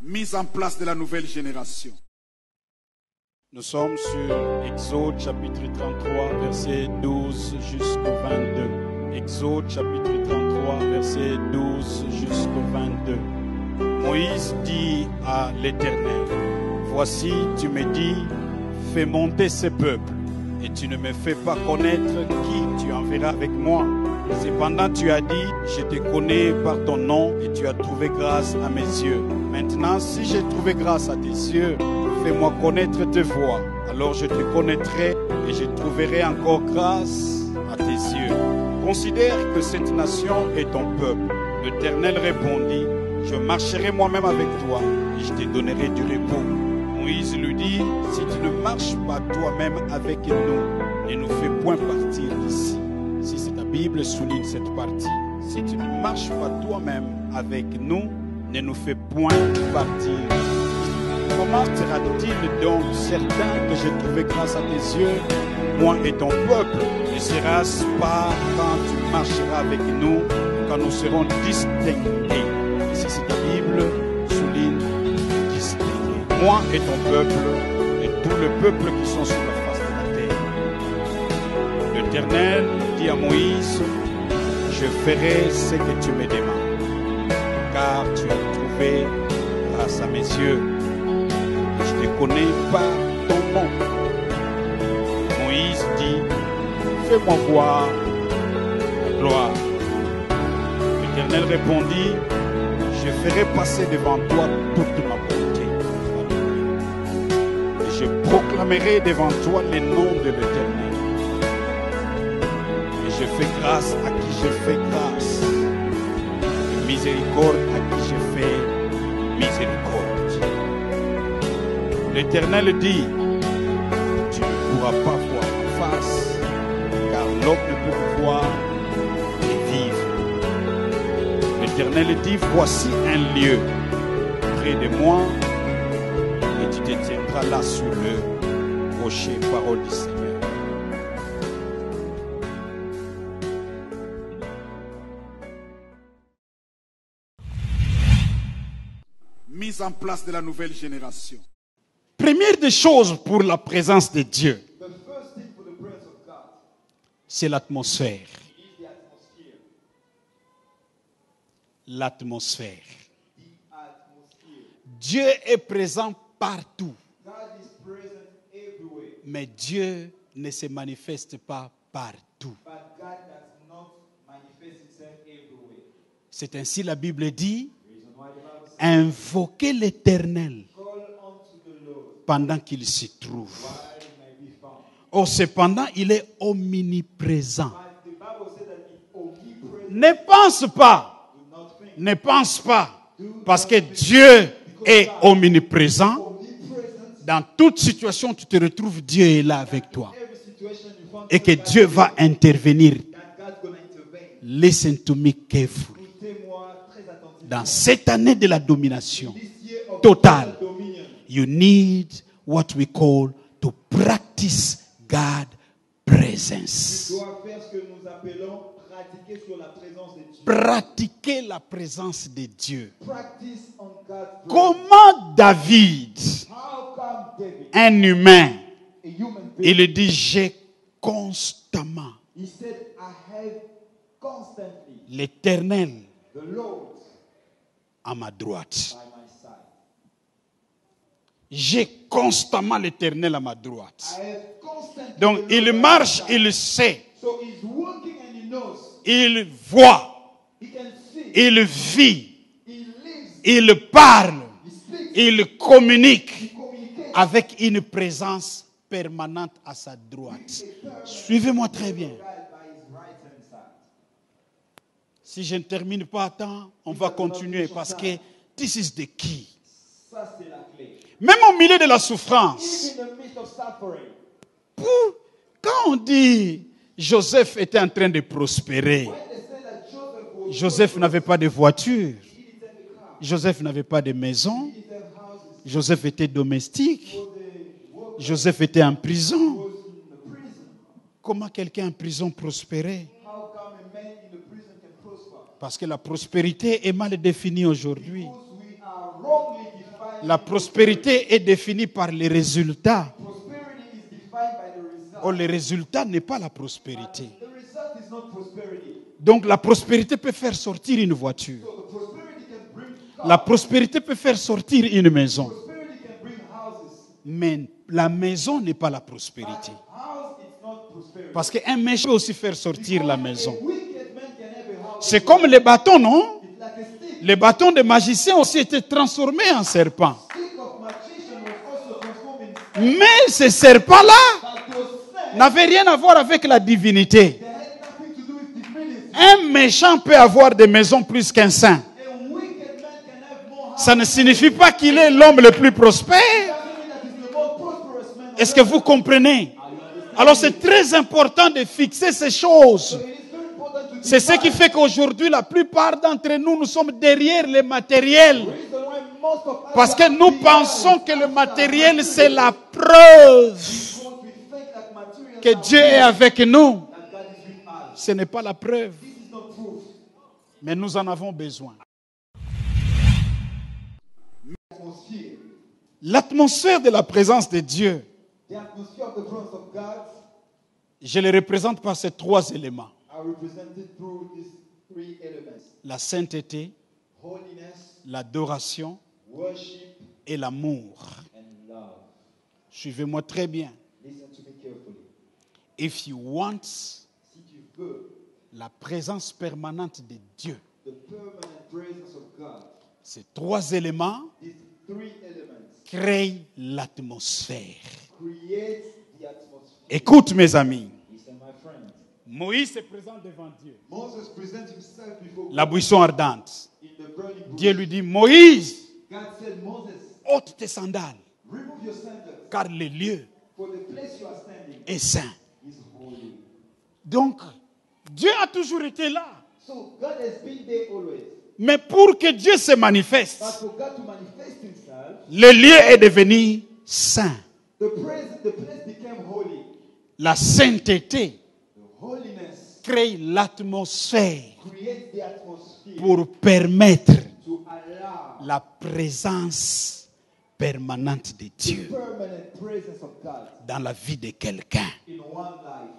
Mise en place de la nouvelle génération. Nous sommes sur Exode chapitre 33, verset 12 jusqu'au 22. Exode chapitre 33, verset 12 jusqu'au 22. Moïse dit à l'Éternel, voici, tu me dis, fais monter ce peuple, et tu ne me fais pas connaître qui tu enverras avec moi. Cependant, tu as dit, je te connais par ton nom, et tu as trouvé grâce à mes yeux. Maintenant, si j'ai trouvé grâce à tes yeux, fais-moi connaître tes voies. Alors je te connaîtrai et je trouverai encore grâce à tes yeux. Considère que cette nation est ton peuple. L'Éternel répondit, je marcherai moi-même avec toi et je te donnerai du repos. Moïse lui dit, si tu ne marches pas toi-même avec nous, ne nous fais point partir d'ici. Si ta Bible souligne cette partie, si tu ne marches pas toi-même avec nous, ne nous fais point partir. Comment sera-t-il donc certain que j'ai trouvé grâce à tes yeux, moi et ton peuple? Ne sera-ce pas quand tu marcheras avec nous, quand nous serons distingués? Ici, c'est la Bible souligne distingués. Moi et ton peuple, et tout le peuple qui sont sur la face de la terre. L'Éternel dit à Moïse, je ferai ce que tu me demandes, car tu as trouvé grâce à mes yeux. Je ne connais pas ton nom. Moïse dit, fais-moi voir la gloire. L'Éternel répondit, je ferai passer devant toi toute ma bonté. Et je proclamerai devant toi les noms de l'Éternel. Et je fais grâce à qui je fais grâce. Et miséricorde à qui je fais miséricorde. L'Éternel dit, tu ne pourras pas voir en face, car l'homme ne peut me voir et vivre. L'Éternel dit, voici un lieu près de moi, et tu te tiendras là sur le rocher, parole du Seigneur. Mise en place de la nouvelle génération. Première des choses pour la présence de Dieu, c'est l'atmosphère. L'atmosphère. Dieu est présent partout. Mais Dieu ne se manifeste pas partout. C'est ainsi la Bible dit, invoquez l'Éternel pendant qu'il s'y trouve. Oh, cependant, il est omniprésent. Ne pense pas, parce que Dieu est omniprésent. Dans toute situation où tu te retrouves, Dieu est là avec toi. Et que Dieu va intervenir. Listen to me carefully. Dans cette année de la domination totale, you need what we call to practice God's presence. Tu dois faire ce que nous appelons pratiquer sur la présence de Dieu. Pratiquer la présence de Dieu. Practice on God's presence. Comment David, How come David, un humain, a human being, il dit j'ai constamment he said, I have constantly l'Éternel the Lord à ma droite. by my side. J'ai constamment l'Éternel à ma droite. I have constantly Donc the il Lord by marche, my side. il sait, So he's walking and he knows. il voit, He can see. il vit, He lives. il parle, He speaks. il communique He communicates. avec une présence permanente à sa droite. Suivez-moi très bien. God by his right hand side. Si je ne termine pas à temps, on va continuer parce que this is the key. Ça c'est la clé. Même au milieu de la souffrance, Even in the midst of suffering. quand on dit Joseph était en train de prospérer, When they say that Joseph was Joseph n'avait pas de voiture, Joseph n'avait pas de maison, Joseph était domestique, Joseph était en prison. Comment quelqu'un en prison prospérait? how come a man in the prison can prosper? Parce que la prospérité est mal définie aujourd'hui. Because we are wrongly defined La prospérité est définie par les résultats. Prosperity is defined by the result. Or, le résultat n'est pas la prospérité. The result is not prosperity. Donc la prospérité peut faire sortir une voiture. So the prosperity can bring cars. La prospérité peut faire sortir une maison. Prosperity can bring houses. Mais la maison n'est pas la prospérité. House is not prosperity. Parce qu'un méchant peut aussi faire sortir la maison. A wicked man can have a house. C'est comme les bâtons, non? It's like a stick. Les bâtons des magiciens aussi étaient transformés en serpents. Stick of magician was also transformed in Mais ces serpents-là but those snakes, n'avaient rien à voir avec la divinité. they had nothing to do with divinity. Un méchant peut avoir des maisons plus qu'un saint. A wicked man can have more houses. Ça ne signifie pas qu'il est l'homme le plus prospère. Doesn't mean that he's the more prosperous man. Est-ce que vous comprenez? Alors c'est très important de fixer ces choses. It is very important to C'est ce qui fait qu'aujourd'hui, la plupart d'entre nous, nous sommes derrière les matériels. reason why most of us Parce que are nous beyond pensons que le us. matériel, c'est la preuve Because we think that material que Dieu est avec nous. that God is with us. Ce n'est pas la preuve, This is not proof. mais nous en avons besoin. Atmosphere. L'atmosphère de la présence de Dieu, The atmosphere of the presence of God je le représente par ces trois éléments. are represented through these three elements: La sainteté, holiness, l'adoration worship, et l'amour. and love. Suivez-moi très bien. Listen to me carefully. If you want Si tu veux la présence permanente de Dieu, the permanent presence of God, ces trois éléments these three elements créent l'atmosphère. create the atmosphere. Écoute mes amis, Listen, my friends. Moïse se présente devant Dieu. Moses presents himself before La God buisson ardente. in the burning bush. Dieu lui dit, Moïse, God said, Moses, ôte tes sandales, remove your sandals, car le lieu for the place you are standing est saint. is holy. Donc, Dieu a toujours été là. So God has been there always. Mais pour que Dieu se manifeste, But for God to manifest himself, le lieu est devenu saint. the place became holy. La sainteté The holiness crée l'atmosphère creates the atmosphere pour permettre to allow la présence permanente de the Dieu permanent presence of God dans la vie de quelqu'un. in one life.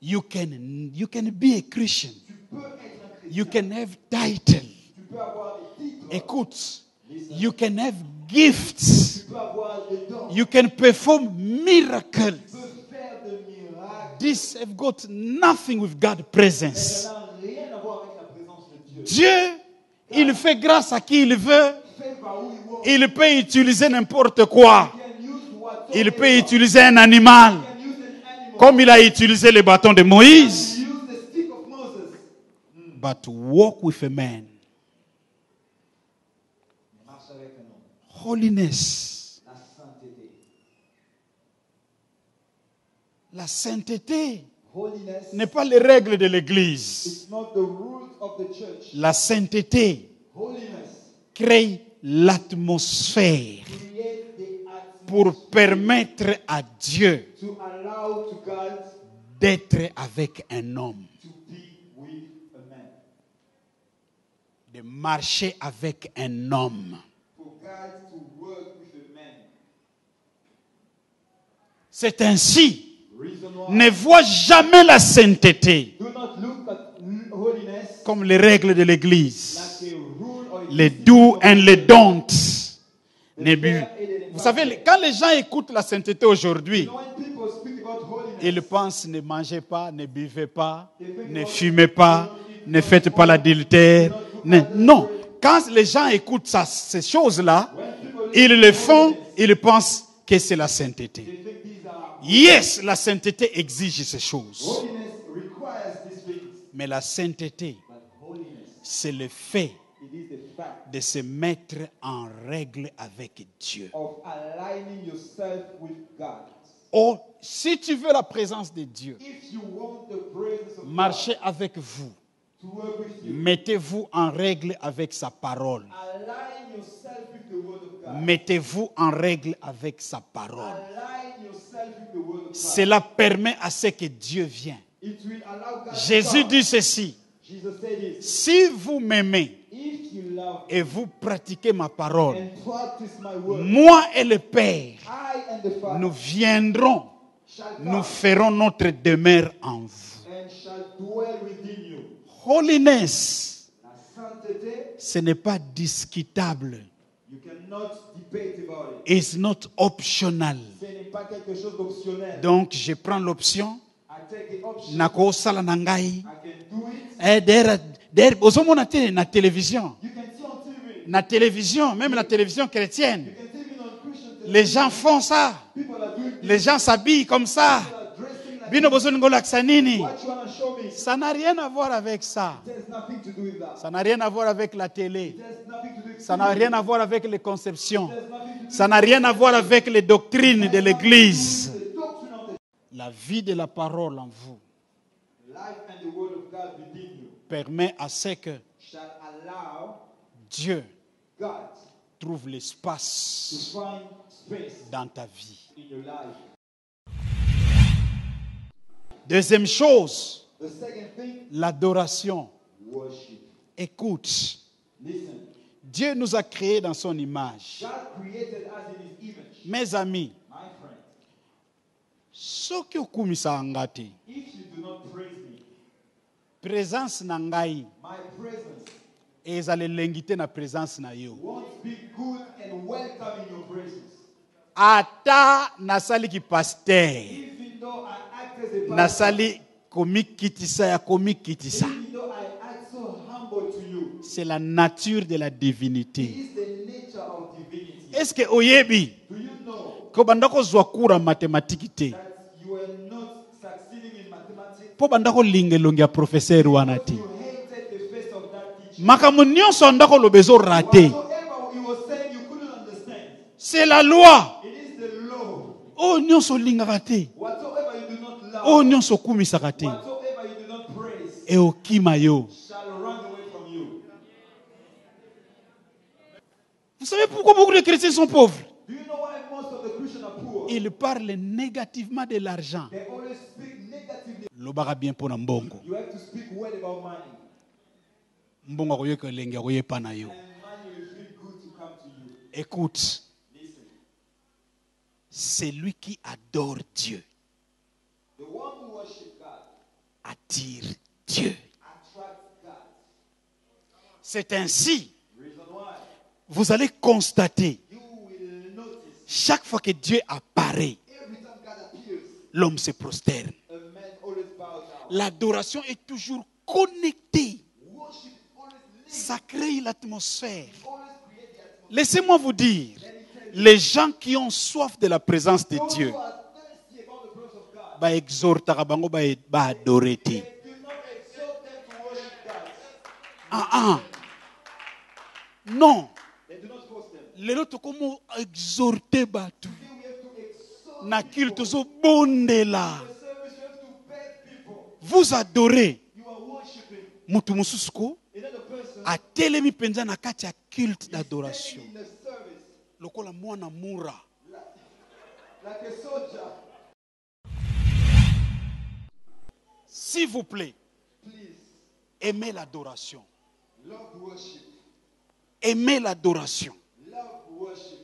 You can be a Christian. Tu peux être un chrétien. You can have title. Tu peux avoir des titres. Écoute, you can have gifts. Tu peux avoir des dons. You can perform miracles. Tu peux faire des miracles. This have got nothing with God's presence. Ça n'a rien à voir avec la présence de Dieu. Dieu, il fait grâce à qui il veut. Fait par où il va. Il peut utiliser n'importe quoi. He can use whatsoever. Il peut utiliser un animal. He can use an animal. Comme il a utilisé le bâton de Moïse. He used the stick of Moses. But walk with a man. Marche avec un homme. Holiness. La sainteté. La sainteté Holiness. n'est pas les règles de l'Église. It's not the rules of the church. La sainteté Holiness crée l'atmosphère create the atmosphere pour permettre à Dieu to allow to God d'être avec un homme, to be with a man. de marcher avec un homme. For God to work with a man. C'est ainsi. Reason why. Ne vois jamais la sainteté Do not look at holiness comme les règles de l'Église. like a rule or a Les do and les don't. Vous savez, quand les gens écoutent la sainteté aujourd'hui, When people speak about holiness, ils pensent ne mangez pas, ne buvez pas, ne fumez pas, ne faites pas l'adultère. Non, quand les gens écoutent ça, ces choses-là, ils le font, ils pensent que c'est la sainteté. they think these are Yes, la sainteté exige ces choses. holiness requires these things. Mais la sainteté, But holiness, c'est le fait it is the fact de se mettre en règle avec Dieu. of aligning yourself with God. Oh, si tu veux la présence de Dieu, If you want the presence of marchez avec vous. God to work with you, Mettez-vous en règle avec sa parole. align yourself with the word of God. Mettez-vous en règle avec sa parole. Align yourself with the word of God. Cela permet à ce que Dieu vienne. It will allow God to Jésus come. dit ceci. Jesus said this. Si vous m'aimez, If you love et vous pratiquez ma parole, and practice my word, moi et le Père, I and the Father nous viendrons, shall nous come ferons notre demeure en vous. and shall dwell within you. Holiness, La sainteté, ce n'est pas discutable. you cannot debate about it. It's not optional. Ce n'est pas quelque chose d'optionnel. Donc, je prends l'option. I take the option. Nakosala nangai. I can do it. Ozomona te na télévision. You can see on TV. Na télévision, même la télévision chrétienne. You can see it on Christian television. Les gens font ça. People are doing Les gens s'habillent comme ça. People are dressing like Bino bozoningo laksanini. what you want to show me. Ça n'a rien à voir avec ça. There's nothing to do with that. Ça n'a rien à voir avec la télé. There's nothing to do with Ça n'a rien à voir avec les conceptions. There's nothing to do Ça n'a rien à voir avec les doctrines de l'Église. with the doctrine of the La vie de la parole en vous life and the word of God within you permet à ce que shall allow Dieu God trouve to l'espace find space dans ta vie. in your life. Deuxième chose, The second thing, l'adoration. worship. Écoute, Listen. Dieu nous a créés dans son image. God created us in his image. Mes amis, My friend, soki okumisa nga te, if you do not praise me, présence na ngai my presence ezala elengi te na présence na yo. won't be good and welcome in your presence. Ata nasaliki pasteur, Even though I act as a pastor, nasali komikitisa ya komikitisa. even though I act so humble to you, C'est la nature de la it divinité. is the nature of divinity. Est-ce que oyebi Do you know ko banda kozwa kura matematiki te? that you are not succeeding in mathematics? Po banda kolinga elongi ya professeur wana te. You hated the face of that teacher. Makambo nyonso anda koloba ezorate. Whatsoever he was saying, you couldn't understand. C'est la loi. It is the law. Oyo nyonso olingaka te. Whatsoever you do not love, Oyo nyonso okumisaka te. whatsoever you do not praise, Eokima yo. shall run away from you. Vous savez pourquoi beaucoup de chrétiens sont pauvres? Do you know why most of the Christians are poor? Ils parlent négativement de l'argent. They always speak negatively. Lobaka bien pona mbongo. You have to speak well about money. Mbongo akoyoka elengi akoyepa na yo. And money will feel good to come to you. Écoute, Listen. celui qui adore Dieu The one who worships God attire Dieu. attracts God. C'est ainsi, Reason why? vous allez constater, You will notice chaque fois que Dieu apparaît, every time God appears, l'homme se prosterne. a man always bows down. L'adoration est toujours connectée. Worship always leads, Ça crée l'atmosphère. always creates the atmosphere. Laissez-moi vous dire, les gens qui ont soif de la présence de Those Dieu, who are thirsty about the presence of God, ba exhortaka bango ba adorer te. they do not exhort them to worship God. Non, They do not force them. lelo tokomo exhorter bato. Here we have to exhort Na kilo people. tozo bondela. The service, you have to beg people. Vous adorez You are worshiping. mutu mususu ko Another person atelemi penza na kati ya culte d'adoration. in the service, Lokola mwana mura. like a soldier. S'il vous plaît, Please, aimez l'adoration. love worship. Aimez l'adoration. Love worship.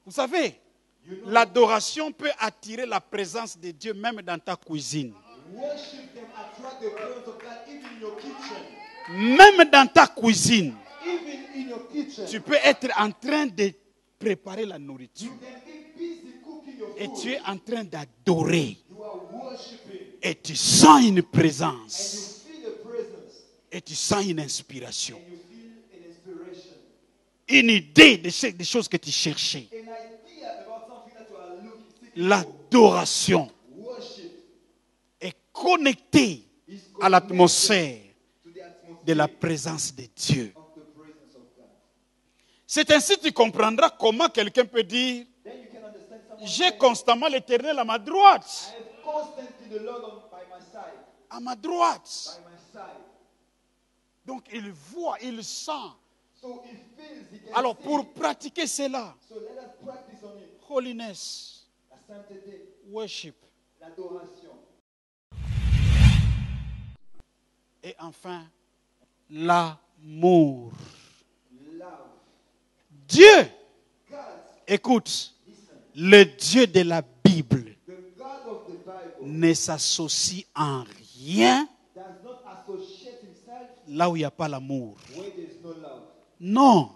Vous savez, You know, l'adoration peut attirer la présence de Dieu même dans ta cuisine. worship can attract the presence of God even in your kitchen. Même dans ta cuisine, Even in your kitchen. tu peux être en train de préparer la nourriture. You can be busy cooking your Et food. tu es en train d'adorer. You are worshiping. Et tu sens une And you présence. feel the presence. Et tu sens une inspiration. And you feel an inspiration. Une idée des choses que tu cherchais. An idea about something that you are seeking for. L'adoration Worship est connectée is à l'atmosphère to the atmosphere de la présence de Dieu. of the presence of God. C'est ainsi que tu comprendras comment quelqu'un peut dire Then you can understand someone j'ai saying, constamment l'Éternel à ma droite. I have constantly the Lord by my side. À ma droite. By my side. Donc il voit, il sent. So he feels, he can Alors see. pour pratiquer cela, So let us practice on it. holiness, La sainteté, worship, l'adoration. et enfin l'amour. Love. Dieu, écoute, le Dieu de la Bible the God of the Bible ne s'associe en rien does not associate himself là où il n'y a pas l'amour. where there is no love. Non.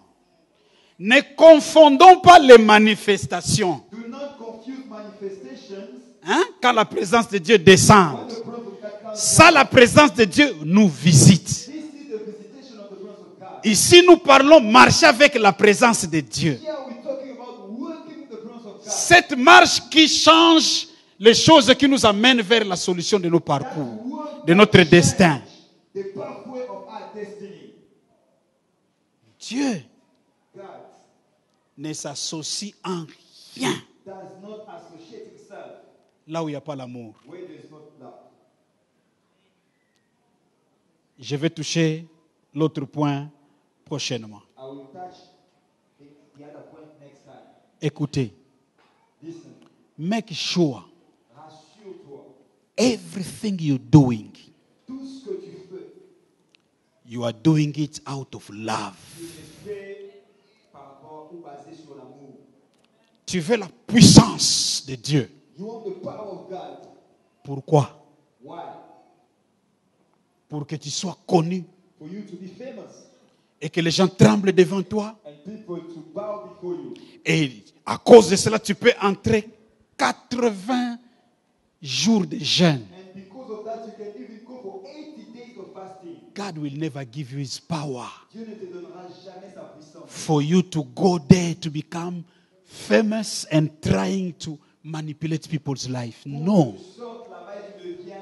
Ne confondons pas les manifestations. Do not confuse manifestations Hein? Quand la présence de Dieu descend. when the presence of God comes. Ça, la présence de Dieu nous visite. This is the visitation of the presence of God. Ici, nous parlons marcher avec la présence de Dieu. Here we're talking about working with the presence of God. Cette marche qui change les choses qui nous amènent vers la solution de nos parcours, Work de notre destin. the pathway of our destiny. Dieu God ne s'associe en rien does not associate himself là où il n'y a pas l'amour. where there is not love. Je vais toucher l'autre point prochainement. I will touch the other point next time. Écoutez, Listen, make sure rassure-toi. everything you're doing, Tout ce que tu fais, you are doing it out of love. tu le fais par rapport ou basé sur l'amour. Tu veux la puissance de Dieu. You want the power of God. Pourquoi? Why? Pour que tu sois connu For you to be famous et que les gens tremblent devant toi. and people to bow before you. Et à cause de cela, tu peux entrer 80 jours de jeûne. And because of that, you can even go for 80 days of fasting. God will never give you his power Dieu ne te donnera jamais sa puissance. for you to go there to become famous and trying to manipulate people's life. No. Tu sors là-bas et tu deviens.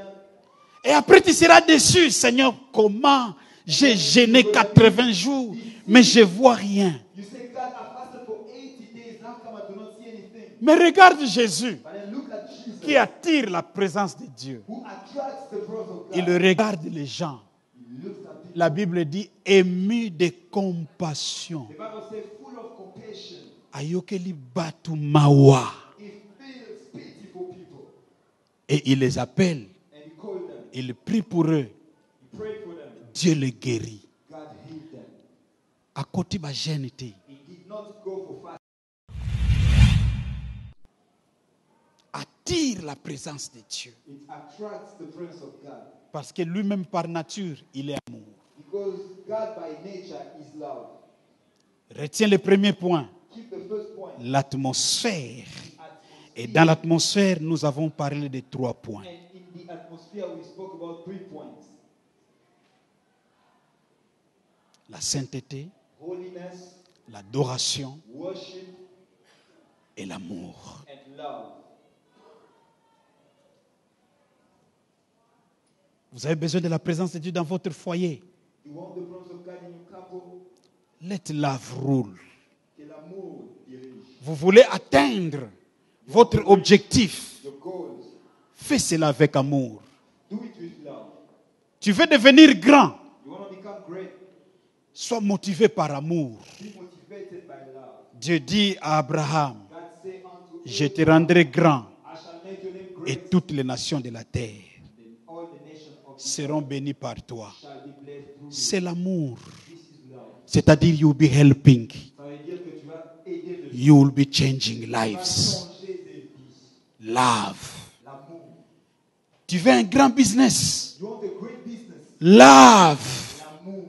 Et après, tu seras déçu. Seigneur, comment j'ai jeûné 80 jours, mais je ne vois rien. You say, God, I fasted for 80 days. How come I do not see anything? Mais regarde Jésus But then look at Jesus, qui attire la présence de Dieu. who attracts the presence of God. Il regarde les gens. He looks at people. La Bible dit ému de compassion. The Bible says, full of compassion. Ayokeli batu mawa. He feels pity for people. Et il les appelle. And he called them. Il prie pour eux. He prayed for them. Dieu les guérit. God healed them. À côté de génité. He did not go for fasting. Attire la présence de Dieu. It attracts the presence of God. Parce que lui-même par nature, il est amour. Because God by nature is love. Retiens le premier point. Keep the first point. L'atmosphère. Et dans l'atmosphère, nous avons parlé de 3 points. And in the atmosphere, we spoke about 3 points. La sainteté, Holiness, l'adoration worship, et l'amour. and love. Vous avez besoin de la présence de Dieu dans votre foyer. You want the presence of God in your couple? Let love rule. Que l'amour dirige. Vous voulez atteindre votre objectif. Your goals. Fais cela avec amour. Do it with love. Tu veux devenir grand. You want to become great? Sois motivé par amour. Be motivated by love. Dieu dit à Abraham, God say unto je te rendrai grand I shall make your name et great, toutes les nations de la terre then all the nations of the seront bénies par toi. shall be blessed through you. C'est l'amour. This is love. C'est-à-dire, you will be helping. Ça veut dire que tu vas aider le You will be changing tu vas lives. changer des vies. Love. L'amour. Tu veux un grand business. You want a great business. Love. L'amour.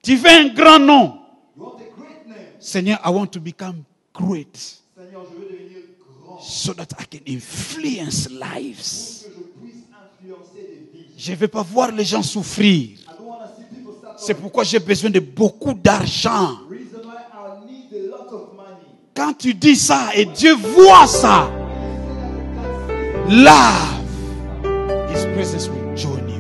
Tu veux un grand nom. You want a great name. Seigneur, I want to become great Seigneur, je veux devenir grand so that I can influence lives. pour que je puisse influencer des vies. Je ne veux pas voir les gens souffrir. I don't want to see people suffer. C'est pourquoi j'ai besoin de beaucoup d'argent. Reason why I need a lot of money. Quand tu dis ça et Dieu voit ça, love, His presence will join you.